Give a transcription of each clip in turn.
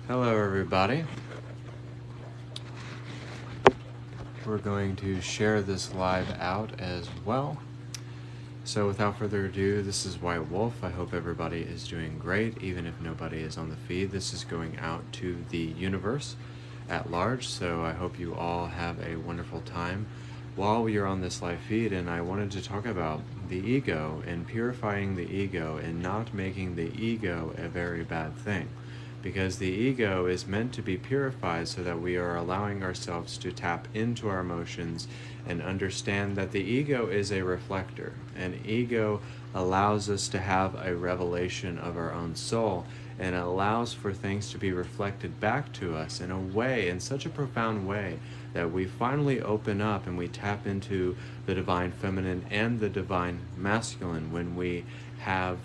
Hello everybody. We're going to share this live out as well. So without further ado, this is White Wolf. I hope everybody is doing great, even if nobody is on the feed. This is going out to the universe at large, so I hope you all have a wonderful time while you're on this live feed. And I wanted to talk about the ego and purifying the ego and not making the ego a very bad thing. Because the ego is meant to be purified so that we are allowing ourselves to tap into our emotions and understand that the ego is a reflector. And ego allows us to have a revelation of our own soul and allows for things to be reflected back to us in a way, in such a profound way, that we finally open up and we tap into the divine feminine and the divine masculine when we have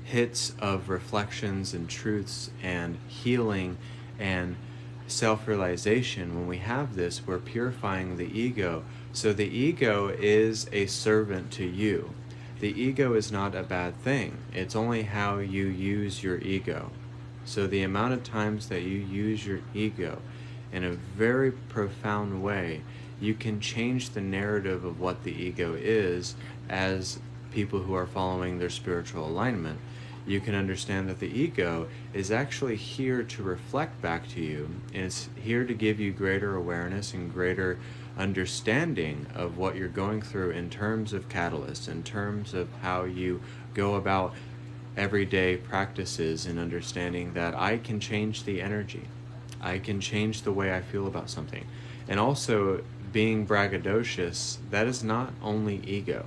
hits of reflections and truths and healing and self-realization. When we have this, we're purifying the ego. So the ego is a servant to you. The ego is not a bad thing. It's only how you use your ego. So the amount of times that you use your ego in a very profound way, you can change the narrative of what the ego is as people who are following their spiritual alignment. You can understand that the ego is actually here to reflect back to you, and it's here to give you greater awareness and greater understanding of what you're going through in terms of catalysts, in terms of how you go about everyday practices, and understanding that I can change the energy. I can change the way I feel about something. And also, being braggadocious, that is not only ego.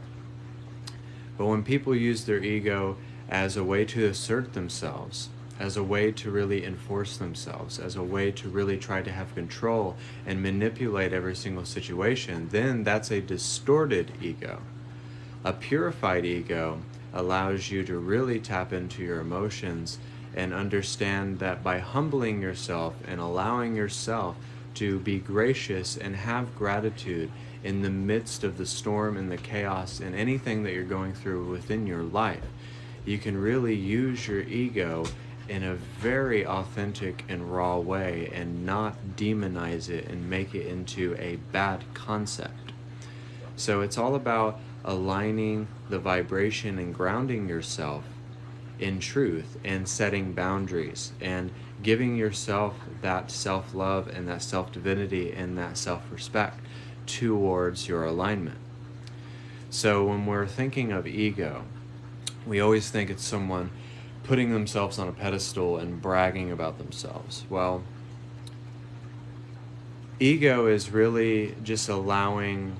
But when people use their ego as a way to assert themselves, as a way to really enforce themselves, as a way to really try to have control and manipulate every single situation, then that's a distorted ego. A purified ego allows you to really tap into your emotions and understand that by humbling yourself and allowing yourself to be gracious and have gratitude in the midst of the storm and the chaos and anything that you're going through within your life, you can really use your ego in a very authentic and raw way and not demonize it and make it into a bad concept. So it's all about aligning the vibration and grounding yourself in truth and setting boundaries and giving yourself that self-love and that self-divinity and that self-respect towards your alignment. So when we're thinking of ego, we always think it's someone putting themselves on a pedestal and bragging about themselves. Well, ego is really just allowing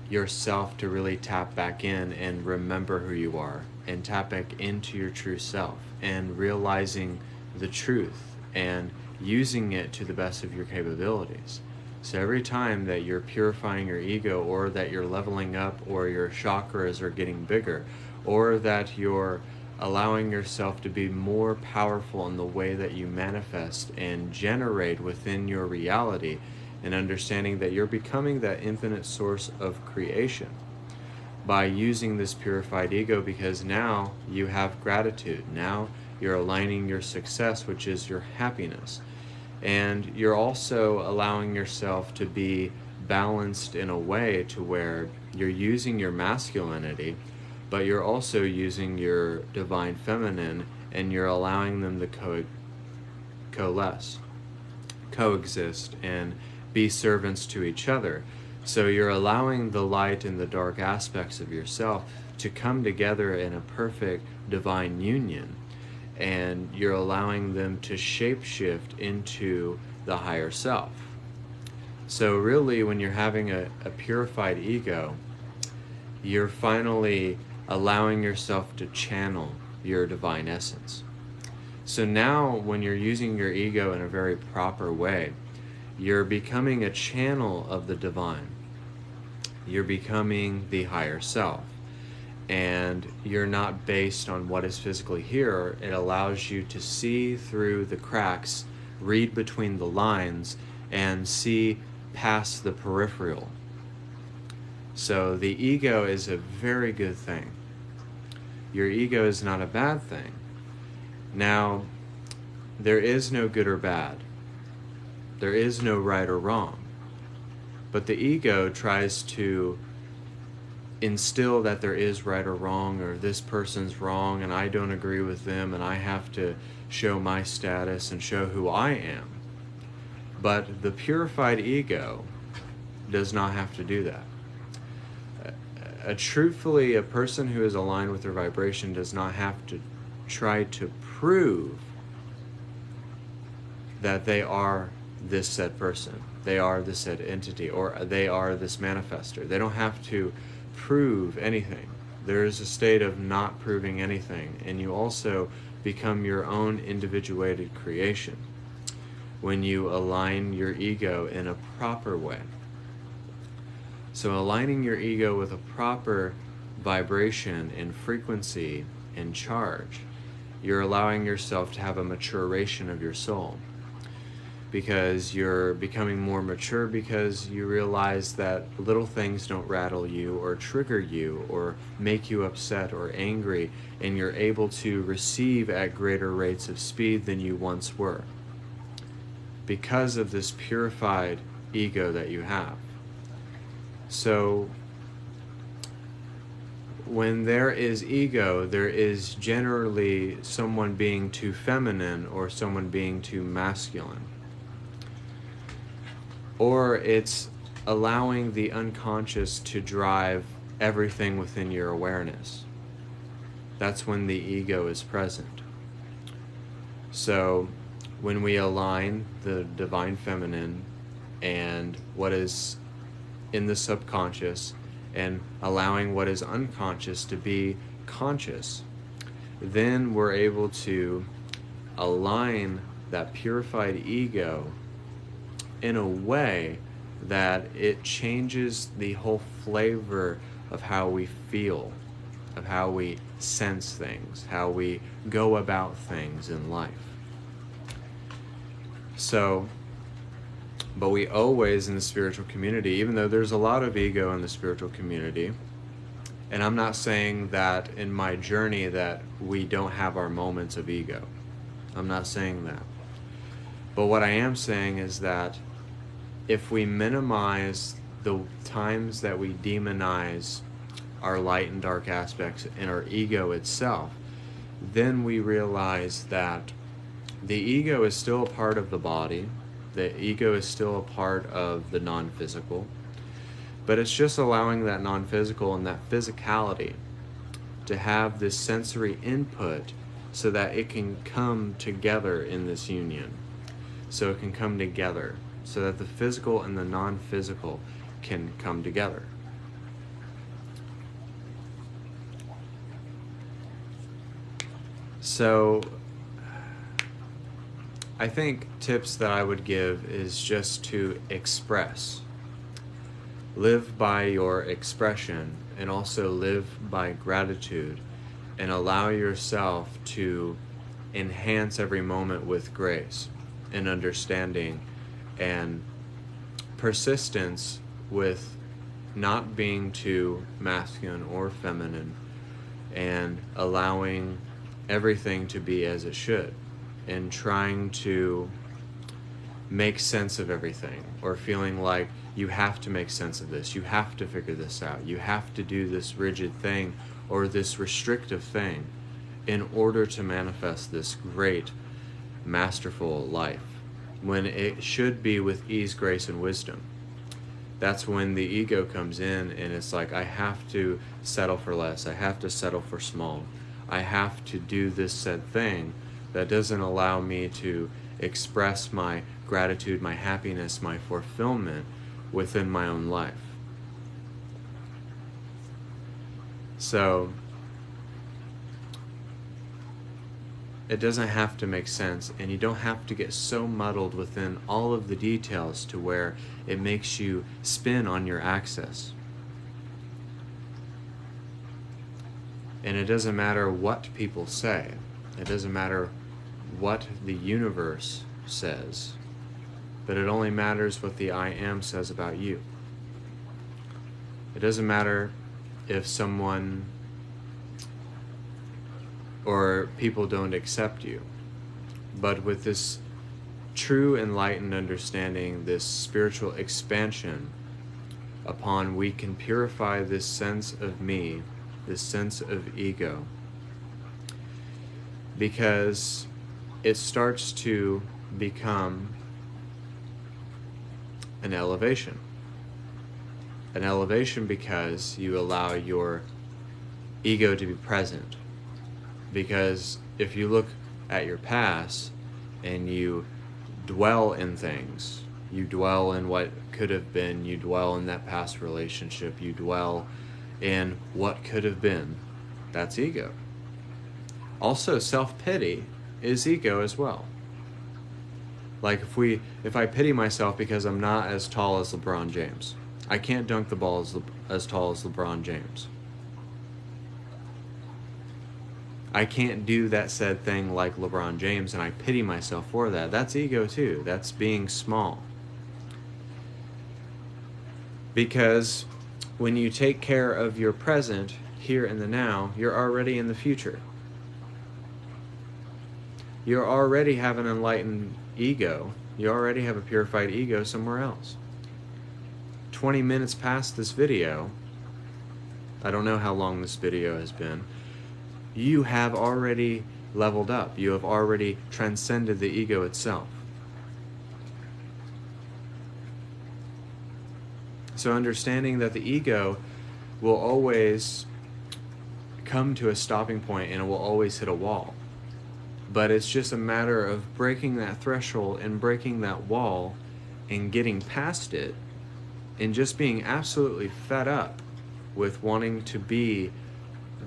yourself to really tap back in and remember who you are and tap back into your true self and realizing the truth and using it to the best of your capabilities. So every time that you're purifying your ego, or that you're leveling up, or your chakras are getting bigger, or that you're allowing yourself to be more powerful in the way that you manifest and generate within your reality, and understanding that you're becoming that infinite source of creation by using this purified ego, because now you have gratitude. Now you're aligning your success, which is your happiness. And you're also allowing yourself to be balanced in a way to where you're using your masculinity, but you're also using your divine feminine, and you're allowing them to coexist, and be servants to each other. So you're allowing the light and the dark aspects of yourself to come together in a perfect divine union, and you're allowing them to shapeshift into the higher self. So really, when you're having a purified ego, you're finally allowing yourself to channel your divine essence. So now when you're using your ego in a very proper way, you're becoming a channel of the divine. You're becoming the higher self. And you're not based on what is physically here. It allows you to see through the cracks, read between the lines, and see past the peripheral. So the ego is a very good thing. Your ego is not a bad thing. Now, there is no good or bad. There is no right or wrong. But the ego tries to instill that there is right or wrong, or this person's wrong and I don't agree with them and I have to show my status and show who I am. But the purified ego does not have to do that. Truthfully, a person who is aligned with their vibration does not have to try to prove that they are this said person, they are this said entity, or they are this manifester. They don't have to prove anything. There is a state of not proving anything, and you also become your own individuated creation when you align your ego in a proper way. So aligning your ego with a proper vibration and frequency and charge, you're allowing yourself to have a maturation of your soul, because you're becoming more mature, because you realize that little things don't rattle you or trigger you or make you upset or angry, and you're able to receive at greater rates of speed than you once were because of this purified ego that you have. So when there is ego, there is generally someone being too feminine or someone being too masculine. Or it's allowing the unconscious to drive everything within your awareness. That's when the ego is present. So when we align the divine feminine and what is in the subconscious and allowing what is unconscious to be conscious, then we're able to align that purified ego in a way that it changes the whole flavor of how we feel, of how we sense things, how we go about things in life. So, but we always, in the spiritual community, even though there's a lot of ego in the spiritual community, and I'm not saying that in my journey that we don't have our moments of ego. I'm not saying that. But what I am saying is that if we minimize the times that we demonize our light and dark aspects in our ego itself, then we realize that the ego is still a part of the body. The ego is still a part of the non-physical, but it's just allowing that non-physical and that physicality to have this sensory input so that it can come together in this union. So it can come together, so that the physical and the non-physical can come together. So I think tips that I would give is just to express. Live by your expression, and also live by gratitude, and allow yourself to enhance every moment with grace and understanding and persistence with not being too masculine or feminine, and allowing everything to be as it should, and trying to make sense of everything, or feeling like you have to make sense of this, you have to figure this out, you have to do this rigid thing or this restrictive thing in order to manifest this great, masterful life, when it should be with ease, grace, and wisdom. That's when the ego comes in, and it's like, I have to settle for less, I have to settle for small, I have to do this said thing that doesn't allow me to express my gratitude, my happiness, my fulfillment within my own life. So it doesn't have to make sense, and you don't have to get so muddled within all of the details to where it makes you spin on your axis. And it doesn't matter what people say. It doesn't matter what the universe says. But it only matters what the I Am says about you. It doesn't matter if someone or people don't accept you. But with this true enlightened understanding, this spiritual expansion, upon we can purify this sense of me, this sense of ego, because it starts to become an elevation. An elevation because you allow your ego to be present. Because if you look at your past and you dwell in things, you dwell in what could have been, you dwell in that past relationship, you dwell in what could have been, that's ego. Also, self-pity is ego as well. Like if I pity myself because I'm not as tall as LeBron James. I can't dunk the ball as tall as LeBron James. I can't do that said thing like LeBron James, and I pity myself for that. That's ego too. That's being small. Because when you take care of your present, here and the now, you're already in the future. You already have an enlightened ego. You already have a purified ego somewhere else. 20 minutes past this video, I don't know how long this video has been, you have already leveled up. You have already transcended the ego itself. So understanding that the ego will always come to a stopping point and it will always hit a wall. But it's just a matter of breaking that threshold and breaking that wall and getting past it and just being absolutely fed up with wanting to be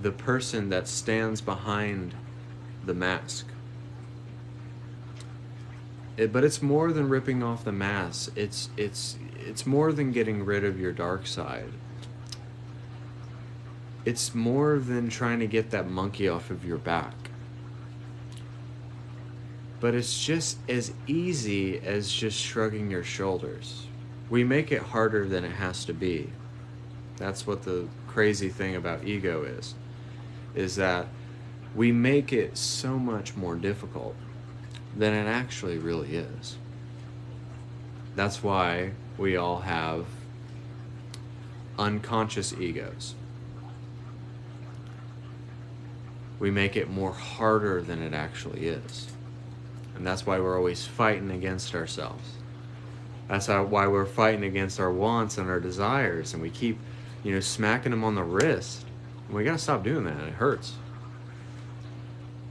the person that stands behind the mask. But it's more than ripping off the mask. It's more than getting rid of your dark side. It's more than trying to get that monkey off of your back. But it's just as easy as just shrugging your shoulders. We make it harder than it has to be. That's what the crazy thing about ego is that we make it so much more difficult than it actually really is. That's why we all have unconscious egos. We make it more harder than it actually is. And that's why we're always fighting against ourselves. That's why we're fighting against our wants and our desires, and we keep, smacking them on the wrist. And we gotta stop doing that. It hurts.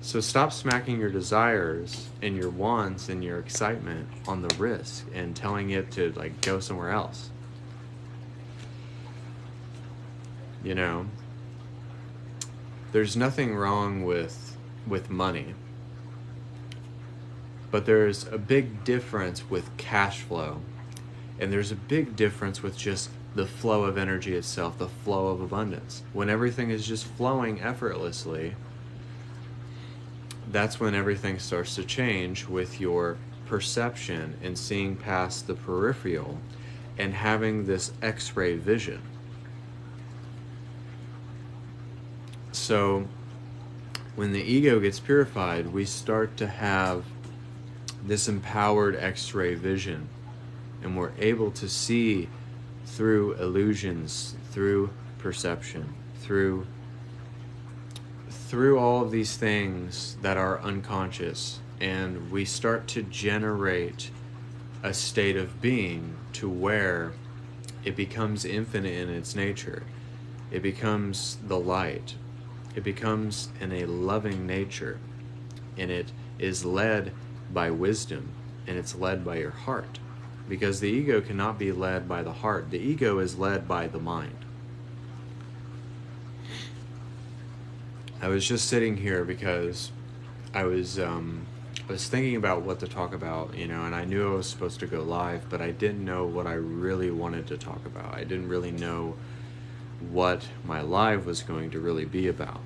So stop smacking your desires and your wants and your excitement on the wrist and telling it to go somewhere else. There's nothing wrong with money. But there's a big difference with cash flow. And there's a big difference with just the flow of energy itself, the flow of abundance. When everything is just flowing effortlessly, that's when everything starts to change with your perception and seeing past the peripheral and having this X-ray vision. So when the ego gets purified, we start to have this empowered X-ray vision, and we're able to see through illusions, through perception, through all of these things that are unconscious, and we start to generate a state of being to where it becomes infinite in its nature. It becomes the light. It becomes in a loving nature, and it is led by wisdom, and it's led by your heart, because the ego cannot be led by the heart. The ego is led by the mind. I was just sitting here because I was thinking about what to talk about, and I knew I was supposed to go live, but I didn't know what I really wanted to talk about. I didn't really know what my live was going to really be about.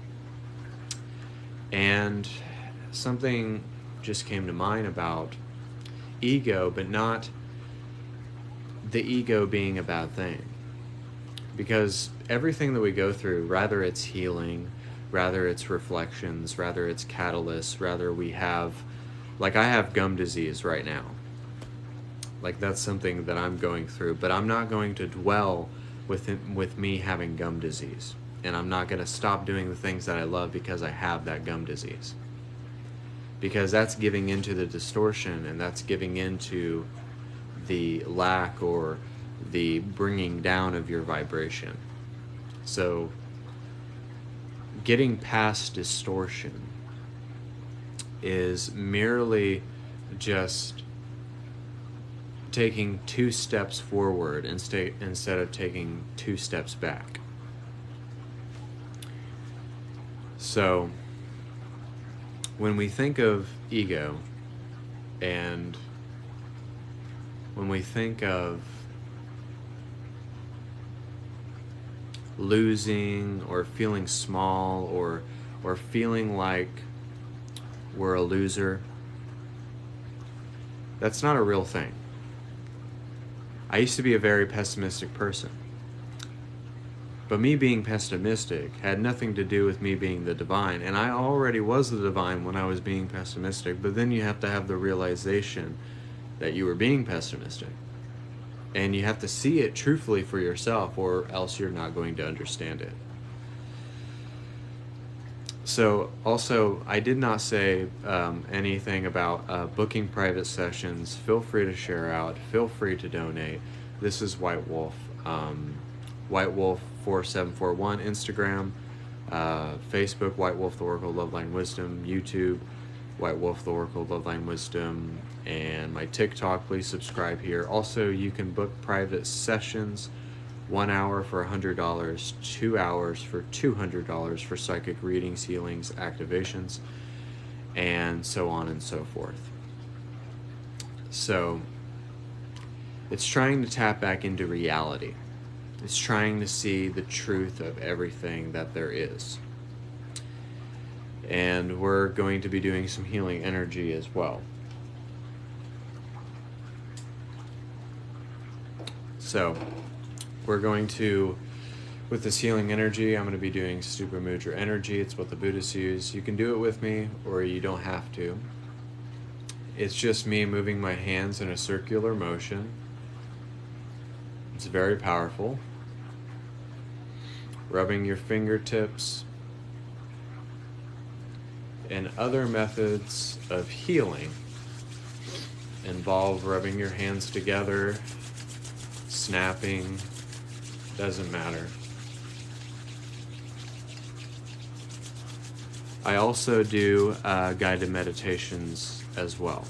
And something just came to mind about ego, but not the ego being a bad thing. Because everything that we go through, rather it's healing, rather it's reflections, rather it's catalysts, rather we have Like, I have gum disease right now. Like, that's something that I'm going through, but I'm not going to dwell with me having gum disease. And I'm not going to stop doing the things that I love because I have that gum disease. Because that's giving into the distortion, and that's giving into the lack or the bringing down of your vibration. So, getting past distortion is merely just taking 2 steps forward instead of taking 2 steps back. So, when we think of ego, and when we think of losing or feeling small or feeling like we're a loser, that's not a real thing. I used to be a very pessimistic person. But me being pessimistic had nothing to do with me being the divine. And I already was the divine when I was being pessimistic. But then you have to have the realization that you were being pessimistic. And you have to see it truthfully for yourself, or else you're not going to understand it. So, also, I did not say anything about booking private sessions. Feel free to share out. Feel free to donate. This is White Wolf. White Wolf 4741, Instagram, Facebook, White Wolf the Oracle Loveline Wisdom, YouTube, White Wolf the Oracle Loveline Wisdom, and my TikTok. Please subscribe here. Also, you can book private sessions, 1 hour for $100, 2 hours for $200 for psychic readings, healings, activations, and so on and so forth. So, it's trying to tap back into reality. It's trying to see the truth of everything that there is. And we're going to be doing some healing energy as well. So, we're going to, with this healing energy, I'm going to be doing Stupa Mudra energy. It's what the Buddhists use. You can do it with me, or you don't have to. It's just me moving my hands in a circular motion. It's very powerful. Rubbing your fingertips. And other methods of healing involve rubbing your hands together, snapping, doesn't matter. I also do guided meditations as well.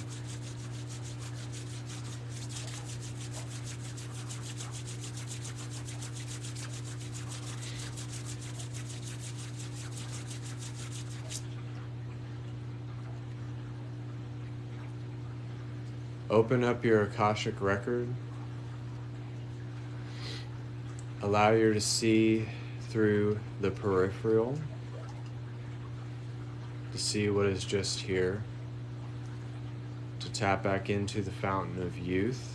Open up your Akashic record. Allow you to see through the peripheral, to see what is just here, to tap back into the fountain of youth.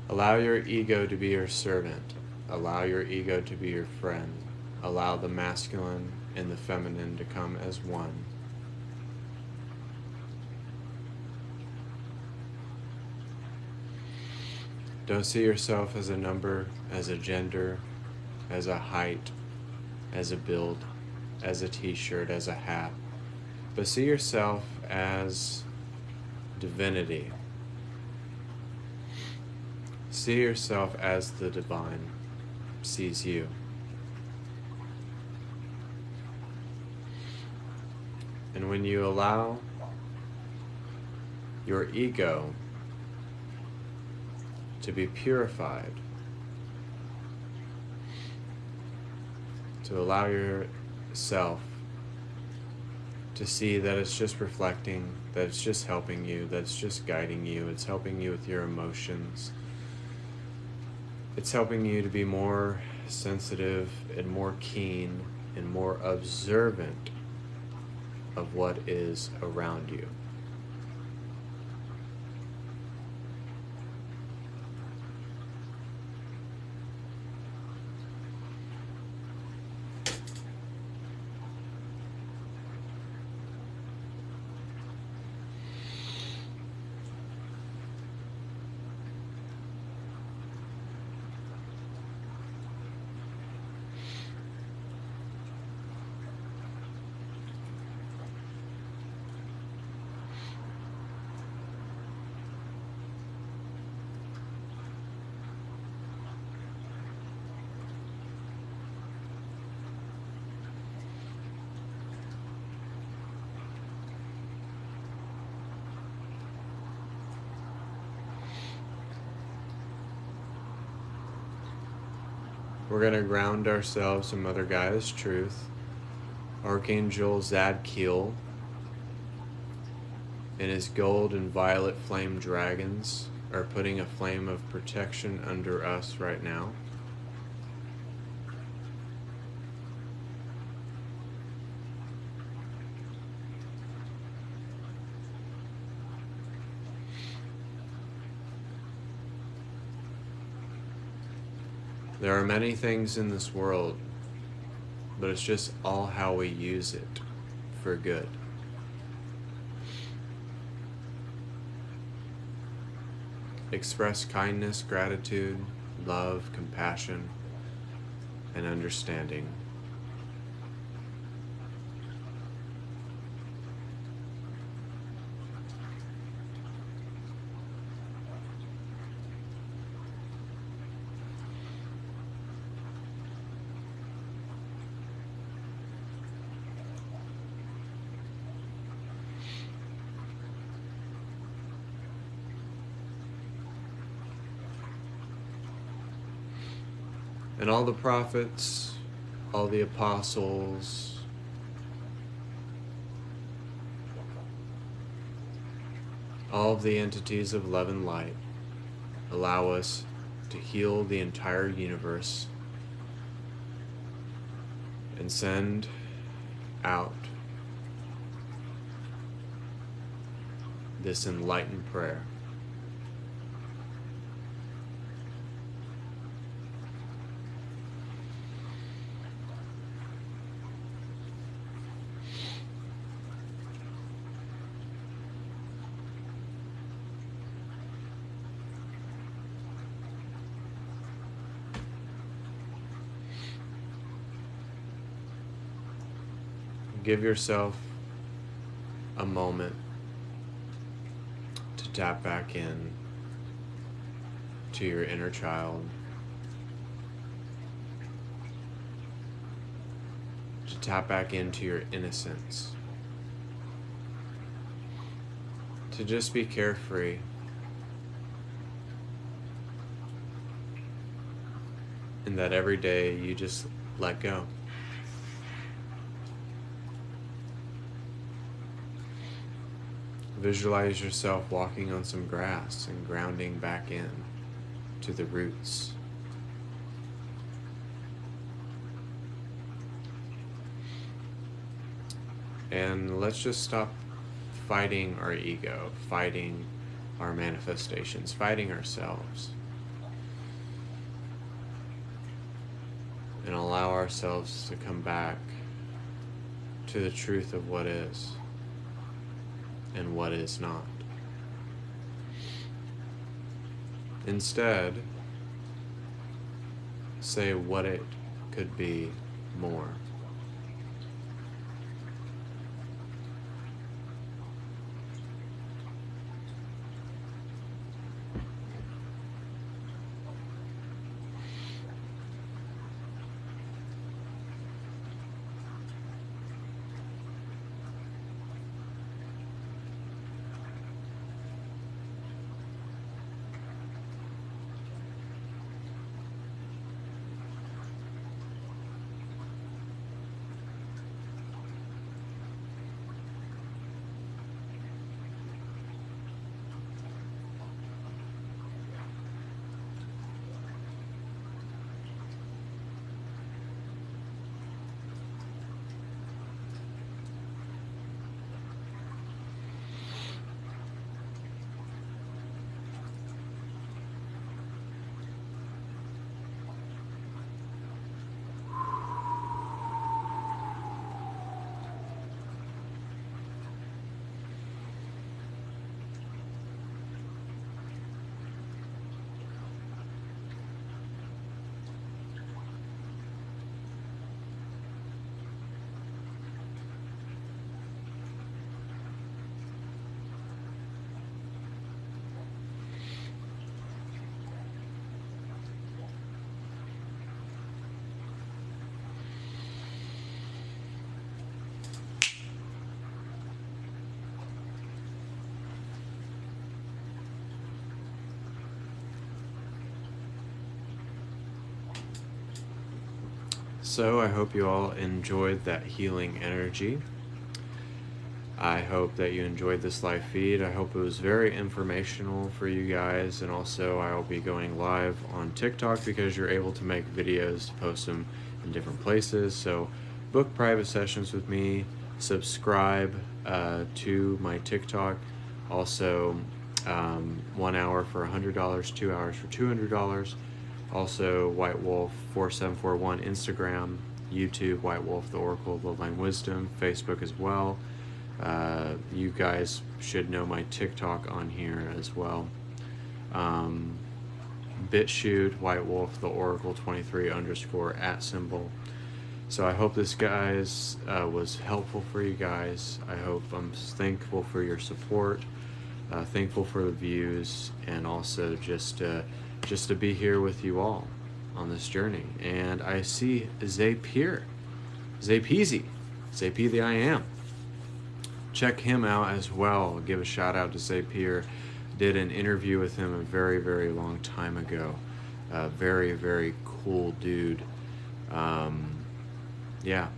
Allow your ego to be your servant. Allow your ego to be your friend. Allow the masculine and the feminine to come as one. Don't see yourself as a number, as a gender, as a height, as a build, as a t-shirt, as a hat, but see yourself as divinity. See yourself as the divine sees you. And when you allow your ego to be purified, to allow yourself to see that it's just reflecting, that it's just helping you, that it's just guiding you, it's helping you with your emotions. It's helping you to be more sensitive and more keen and more observant of what is around you. We're going to ground ourselves in Mother Gaia's truth. Archangel Zadkiel and his gold and violet flame dragons are putting a flame of protection under us right now. There are many things in this world, but it's just all how we use it for good. Express kindness, gratitude, love, compassion, and understanding. And all the prophets, all the apostles, all of the entities of love and light allow us to heal the entire universe and send out this enlightened prayer. Give yourself a moment to tap back in to your inner child, to tap back into your innocence, to just be carefree. And that every day you just let go. Visualize yourself walking on some grass and grounding back in to the roots. And let's just stop fighting our ego, fighting our manifestations, fighting ourselves. And allow ourselves to come back to the truth of what is and what is not. Instead, say what it could be more. So I hope you all enjoyed that healing energy. I hope that you enjoyed this live feed. I hope it was very informational for you guys, and also I'll be going live on TikTok because you're able to make videos to post them in different places. So book private sessions with me, subscribe to my TikTok. Also 1 hour for $100, 2 hours for $200. Also White Wolf 4741 Instagram, YouTube White Wolf the Oracle of Bloodline Wisdom, Facebook as well. You guys should know my TikTok on here as well. BitChute White Wolf the Oracle 23_@. So I hope this guys was helpful for you guys. I'm thankful for your support, thankful for the views, and also just to be here with you all on this journey. And I see Zape here, Zapeezy, Zape the I Am. Check him out as well. Give a shout out to Zape here. Did an interview with him a very, very long time ago. Very, very cool dude. Yeah.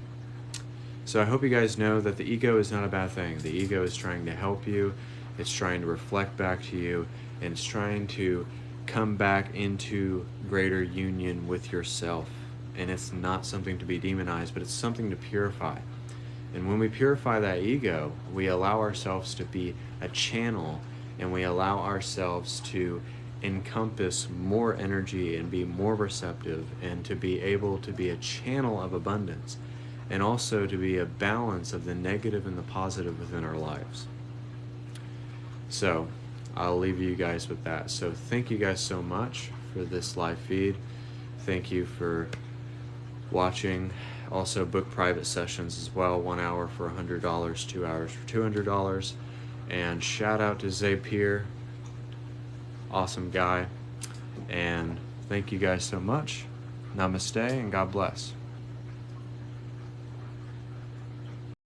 So I hope you guys know that the ego is not a bad thing. The ego is trying to help you. It's trying to reflect back to you, and it's trying to come back into greater union with yourself. And it's not something to be demonized, but it's something to purify. And when we purify that ego, we allow ourselves to be a channel, and we allow ourselves to encompass more energy and be more receptive, and to be able to be a channel of abundance, and also to be a balance of the negative and the positive within our lives. So I'll leave you guys with that. So thank you guys so much for this live feed. Thank you for watching. Also book private sessions as well. 1 hour for $100, 2 hours for $200. And shout out to Zape here. Awesome guy. And thank you guys so much. Namaste and God bless.